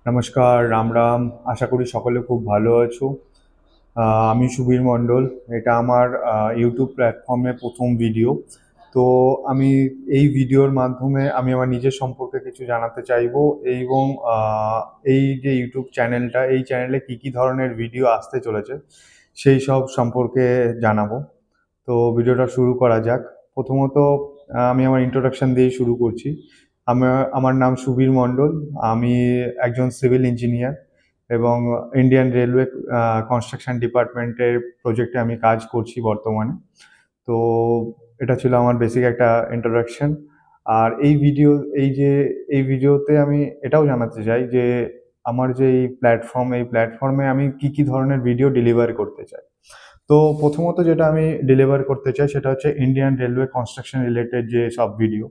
নমস্কার, রাম রাম। আশা করি সকলে খুব ভালো আছো। আমি সুবীর মণ্ডল। এটা আমার ইউটিউব প্ল্যাটফর্মে প্রথম ভিডিও। তো আমি এই ভিডিওর মাধ্যমে আমি আমার নিজের সম্পর্কে কিছু জানাতে চাইবো এবং এই যে ইউটিউব চ্যানেলটা, এই চ্যানেলে কী কী ধরনের ভিডিও আসতে চলেছে সেই সব সম্পর্কে জানাবো। তো ভিডিওটা শুরু করা যাক। প্রথমত আমি আমার ইন্ট্রোডাকশন দিয়েই শুরু করছি। আমার নাম সুবীর মণ্ডল। আমি একজন সিভিল ইঞ্জিনিয়ার এবং ইন্ডিয়ান রেলওয়ে কনস্ট্রাকশন ডিপার্টমেন্টের প্রজেক্টে আমি কাজ করছি বর্তমানে। তো এটা ছিল আমার বেসিক একটা ইন্ট্রোডাকশন। আর এই ভিডিওতে আমি এটাও জানাতে চাই যে আমার যে এই প্ল্যাটফর্মে আমি কি কি ধরনের ভিডিও ডেলিভার করতে চাই। তো প্রথমত যেটা আমি ডেলিভার করতে চাই সেটা হচ্ছে ইন্ডিয়ান রেলওয়ে কনস্ট্রাকশন রিলেটেড যে সব ভিডিও,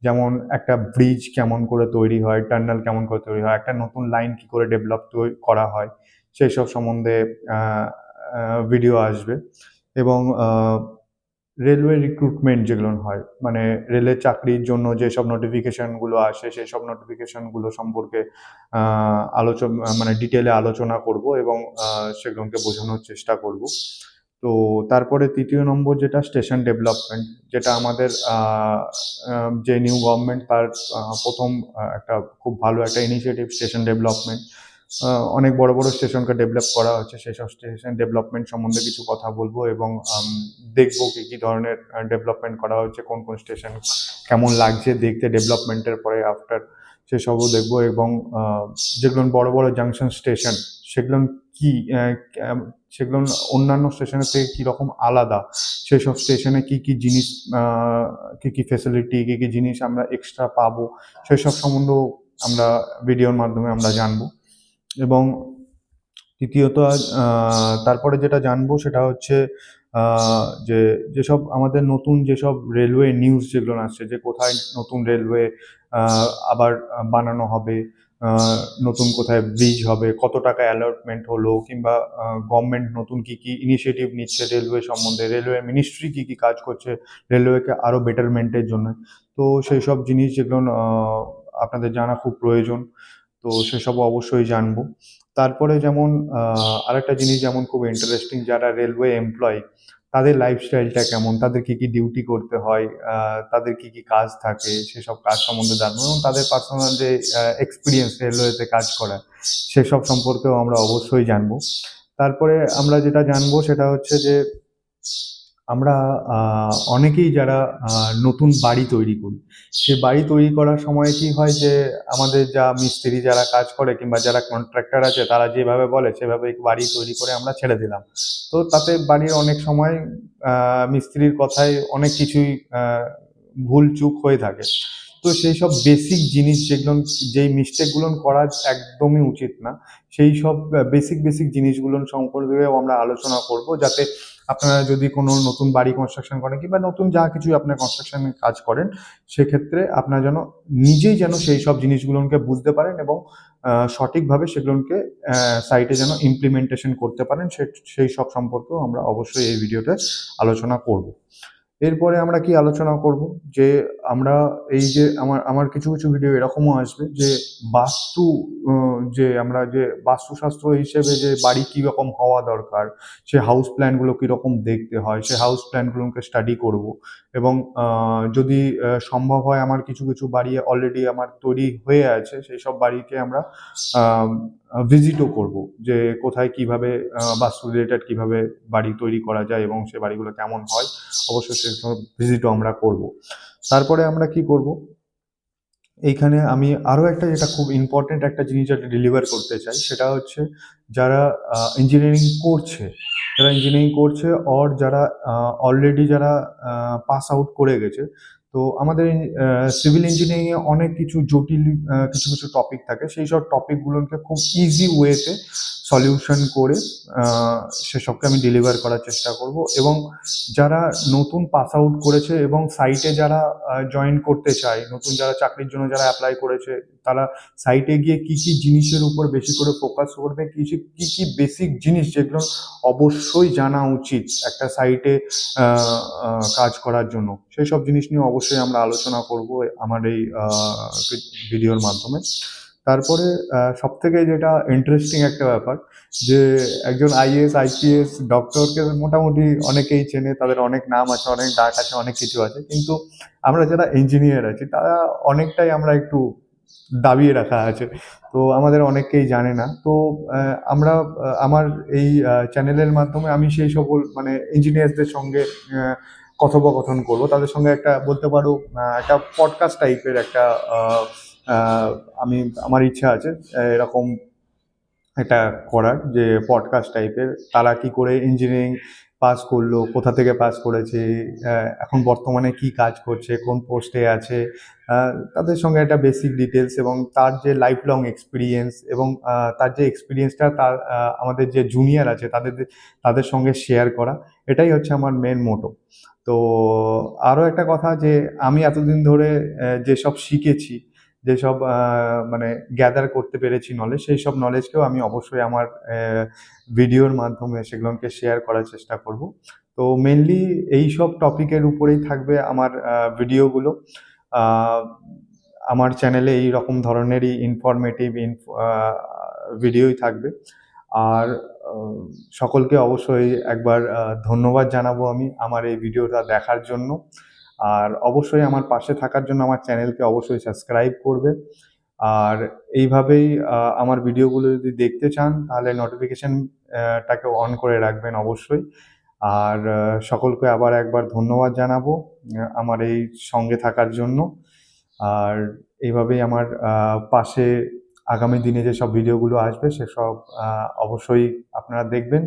যেমন একটা ব্রিজ কেমন করে তৈরি হয়, টার্নাল কেমন করে তৈরি হয়, একটা নতুন লাইন কি করে ডেভেলপ করা হয়, সেই সব সম্বন্ধে ভিডিও আসবে। এবং রেলওয়ে রিক্রুটমেন্ট যেগুলো হয়, মানে রেলের চাকরির জন্য যেসব নোটিফিকেশনগুলো আসে সেই সব নোটিফিকেশনগুলো সম্পর্কে মানে ডিটেলে আলোচনা করব এবং সেগুলোকে বোঝানোর চেষ্টা করব। তো তারপরে তৃতীয় নম্বর যেটা স্টেশন ডেভেলপমেন্ট, যেটা আমাদের যে নিউ গভর্নমেন্ট তার প্রথম একটা খুব ভালো একটা ইনিশিয়েটিভ স্টেশন ডেভেলপমেন্ট। অনেক বড় বড় স্টেশনকে ডেভেলপ করা হচ্ছে, সেই সব স্টেশন ডেভেলপমেন্ট সম্বন্ধে কিছু কথা বলবো এবং দেখবো কী কী ধরনের ডেভেলপমেন্ট করা হচ্ছে, কোন কোন স্টেশন কেমন লাগছে দেখতে ডেভেলপমেন্টের পরে আফটার, সেসবও দেখবো। এবং যেগুলো বড় বড় জাংশন স্টেশন, সেগুলো কি সেগুলো অন্যান্য স্টেশনের থেকে কীরকম আলাদা, সেসব স্টেশনে কী কী জিনিস, কী কী ফেসিলিটি, কী কী জিনিস আমরা এক্সট্রা পাবো, সেসব সম্বন্ধেও আমরা ভিডিওর মাধ্যমে আমরা জানবো। এবং তৃতীয়ত তারপরে যেটা জানবো সেটা হচ্ছে যে যেসব আমাদের নতুন যেসব রেলওয়ে নিউজ যেগুলো আসছে, যে কোথায় নতুন রেলওয়ে আবার বানানো হবে, নতুন কোথায় ব্রিজ হবে, কত টাকা অ্যালটমেন্ট হলো, কিংবা গভর্নমেন্ট নতুন কি কি ইনিশিয়েটিভ নিচ্ছে রেলওয়ে সম্বন্ধে, রেলওয়ে মিনিস্ট্রি কি কি কাজ করছে রেলওয়েকে আরও বেটারমেন্টের জন্য। তো সেই সব জিনিস যেগুলো আপনাদের জানা খুব প্রয়োজন, তো সেসবও অবশ্যই জানবো। তারপরে যেমন আরেকটা জিনিস যেমন খুব ইন্টারেস্টিং, যারা রেলওয়ে এমপ্লয়ি তাদের লাইফস্টাইলটা কেমন, তাদের কি কি ডিউটি করতে হয়, তাদের কি কি কাজ থাকে, সেসব কাজ সম্বন্ধে জানবো এবং তাদের পার্সোনাল যে এক্সপিরিয়েন্স রেলওয়েতে কাজ করা, সেসব সম্পর্কেও আমরা অবশ্যই জানবো। তারপরে আমরা যেটা জানবো সেটা হচ্ছে যে আমরা অনেকেই যারা নতুন বাড়ি তৈরি করি, সে বাড়ি তৈরি করার সময় কি হয় যে আমাদের যা মিস্ত্রি যারা কাজ করে কিংবা যারা কন্ট্রাক্টর আছে তারা যেভাবে বলে সেভাবে বাড়ি তৈরি করে আমরা ছেড়ে দিলাম। তো তাতে বাড়ির অনেক সময় মিস্ত্রির কথায় অনেক কিছুই ভুল চুক হয়ে থাকে। তো সেই সব বেসিক জিনিস যেগুলো, যেই মিস্টেকগুলো করা একদমই উচিত না, সেই সব বেসিক জিনিসগুলো সম্পর্কেও আমরা আলোচনা করব, যাতে আপনারা যদি কোনো নতুন বাড়ি কনস্ট্রাকশন করেন কিংবা নতুন যা কিছুই আপনার কনস্ট্রাকশনের কাজ করেন, সেক্ষেত্রে আপনারা যেন নিজেই যেন সেই সব জিনিসগুলোকে বুঝতে পারেন এবং সঠিকভাবে সেগুলোকে সাইটে যেন ইমপ্লিমেন্টেশন করতে পারেন, সেই সব সম্পর্কেও আমরা অবশ্যই এই ভিডিওতে আলোচনা করব। এরপরে আমরা কি আলোচনা করব, যে আমরা এই যে আমার কিছু কিছু ভিডিও এরকমও আসবে যে বাস্তু, যে আমরা যে বাস্তুশাস্ত্র হিসেবে যে বাড়ি কীরকম হওয়া দরকার, সে হাউস প্ল্যানগুলো কীরকম দেখতে হয়, সে হাউস প্ল্যানগুলোকে স্টাডি করব। এবং যদি সম্ভব হয়, আমার কিছু কিছু বাড়ি অলরেডি আমার তৈরি হয়ে আছে, সেই সব বাড়িকে আমরা ভিজিটও করব, যে কোথায় কিভাবে বাস্তু রিলেটেড কিভাবে বাড়ি তৈরি করা যায় এবং সে বাড়িগুলো কেমন হয়, অবশ্যই সেসব ভিজিটও আমরা করব। তারপরে আমরা কি করব, এইখানে আমি আরও একটা যেটা খুব ইম্পর্টেন্ট একটা জিনিস যেটা ডেলিভার করতে চাই, সেটা হচ্ছে যারা ইঞ্জিনিয়ারিং করছে, অর যারা অলরেডি যারা পাস আউট করে গেছে। তো আমাদের সিভিল ইঞ্জিনিয়ারিংয়ে অনেক কিছু জটিল কিছু কিছু টপিক থাকে, সেই সব টপিকগুলোকে খুব ইজি ওয়েতে সলিউশন করে সেসবকে আমি ডেলিভার করার চেষ্টা করব। এবং যারা নতুন পাস আউট করেছে এবং সাইটে যারা জয়েন করতে চায়, নতুন যারা চাকরির জন্য যারা অ্যাপ্লাই করেছে, তারা সাইটে গিয়ে কি কি জিনিসের উপর বেশি করে ফোকাস করবে, কি কি বেসিক জিনিস যেগুলো অবশ্যই জানা উচিত একটা সাইটে কাজ করার জন্য, সেই সব জিনিস নিয়ে অবশ্যই আমরা আলোচনা করব আমার এই ভিডিওর মাধ্যমে। তারপরে সবথেকে যেটা ইন্টারেস্টিং একটা ব্যাপার যে একজন আইএএস আইপিএস ডক্টরকে মোটামুটি অনেকেই চেনে, তাদের অনেক নাম আছে, অনেক ডাক আছে, অনেক কিছু আছে, কিন্তু আমরা যারা ইঞ্জিনিয়ার আছি তারা অনেকটাই আমরা একটু দাবিয়ে রাখা আছে, তো আমাদের অনেককেই জানে না। তো আমরা আমার এই চ্যানেলের মাধ্যমে আমি সেই সকল মানে ইঞ্জিনিয়ারদের সঙ্গে কথোপকথন করব, তাদের সঙ্গে একটা বলতে পারো একটা পডকাস্ট টাইপের একটা আহ, আহ, আমি আমার ইচ্ছা আছে এরকম এটা করার, যে পডকাস্ট টাইপের তারা কি করে ইঞ্জিনিয়ারিং পাস করলো, কোথা থেকে পাস করেছে, এখন বর্তমানে কি কাজ করছে, কোন পোস্টে আছে, তাদের সঙ্গে একটা বেসিক ডিটেলস এবং তার যে লাইফ লং এক্সপিরিয়েন্স এবং তার যে এক্সপিরিয়েন্সটা তার আমাদের যে জুনিয়র আছে তাদের তাদের সঙ্গে শেয়ার করা, এটাই হচ্ছে আমার মেন মোটো। তো আরও একটা কথা যে আমি এতদিন ধরে যেসব শিখেছি, যেসব মানে গ্যাদার করতে পেরেছি নলেজ, সেই সব নলেজকেও আমি অবশ্যই আমার ভিডিওর মাধ্যমে সেগুলোকে শেয়ার করার চেষ্টা করব। তো মেনলি এই সব টপিকের উপরেই থাকবে আমার ভিডিওগুলো। আহ, আমার চ্যানেলে এই রকম ধরনেরই ইনফরমেটিভ ভিডিওই থাকবে। আর আহ, সকলকে অবশ্যই একবার ধন্যবাদ জানাবো আমি আমার এই ভিডিওটা দেখার জন্য। আর অবশ্যই আমার পাশে থাকার জন্য আমার চ্যানেলকে অবশ্যই সাবস্ক্রাইব করবে। আর এইভাবেই আমার ভিডিওগুলো যদি দেখতে চান তাহলে নোটিফিকেশন টাকে অন করে রাখবেন অবশ্যই। আর সকলকে আবার একবার ধন্যবাদ জানাবো আমার এই সঙ্গে থাকার জন্য। আর এইভাবেই আমার পাশে আগামী দিনে যেসব ভিডিওগুলো আসবে সেসব অবশ্যই আপনারা দেখবেন,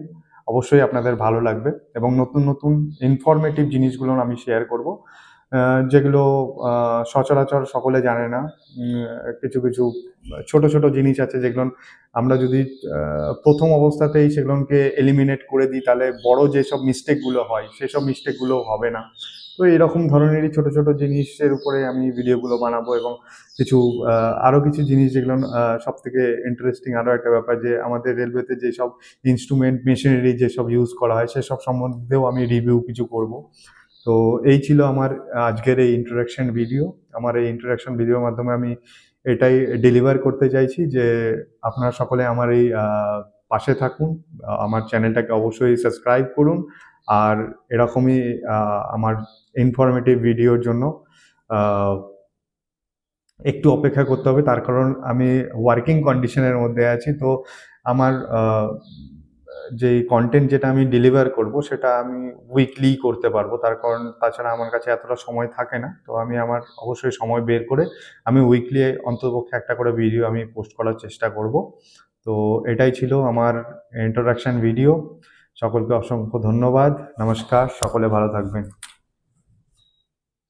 অবশ্যই আপনাদের ভালো লাগবে এবং নতুন নতুন ইনফরমেটিভ জিনিসগুলো আমি শেয়ার করব, যেগুলো সচরাচর সকলে জানে না। কিছু কিছু ছোট ছোট জিনিস আছে যেগুলো আমরা যদি প্রথম অবস্থাতেই সেগুলোকে এলিমিনেট করে দিই তাহলে বড় যেসব মিস্টেকগুলো হয় সেসব মিস্টেকগুলো হবে না। তো এরকম ধরনেরই ছোট ছোট জিনিসের উপরে আমি ভিডিওগুলো বানাবো এবং কিছু আরও কিছু জিনিস যেগুলো সব থেকে ইন্টারেস্টিং আরও একটা ব্যাপার যে আমাদের রেলওয়েতে যেসব ইনস্ট্রুমেন্ট মেশিনারি যেসব ইউজ করা হয় সেসব সম্বন্ধেও আমি রিভিউ কিছু করব। তো এই ছিল আমার আজকের এই ইন্ট্রোডাকশন ভিডিও। আমার এই ইন্ট্রোডাকশন ভিডিওর মাধ্যমে আমি এটাই ডেলিভার করতে চাইছি যে আপনারা সকলে আমার এই পাশে থাকুন, আমার চ্যানেলটাকে অবশ্যই সাবস্ক্রাইব করুন। আর এরকমই আমার ইনফরমেটিভ ভিডিওর জন্য আহ, একটু অপেক্ষা করতে হবে, তার কারণ আমি ওয়ার্কিং কন্ডিশনের মধ্যে আছি। তো আমার যে কন্টেন্ট যেটা আমি ডেলিভার করব সেটা আমি উইকলি করতে পারবো, তার কারণ তাছাড়া আমার কাছে এতটা সময় থাকে না। তো আমি আমার অবশ্যই সময় বের করে আমি উইকলি অন্ততপক্ষে একটা করে ভিডিও আমি পোস্ট করার চেষ্টা করব। তো এটাই ছিল আমার ইন্ট্রোডাকশন ভিডিও। সকলকে অসংখ্য ধন্যবাদ, নমস্কার, সকলে ভালো থাকবেন।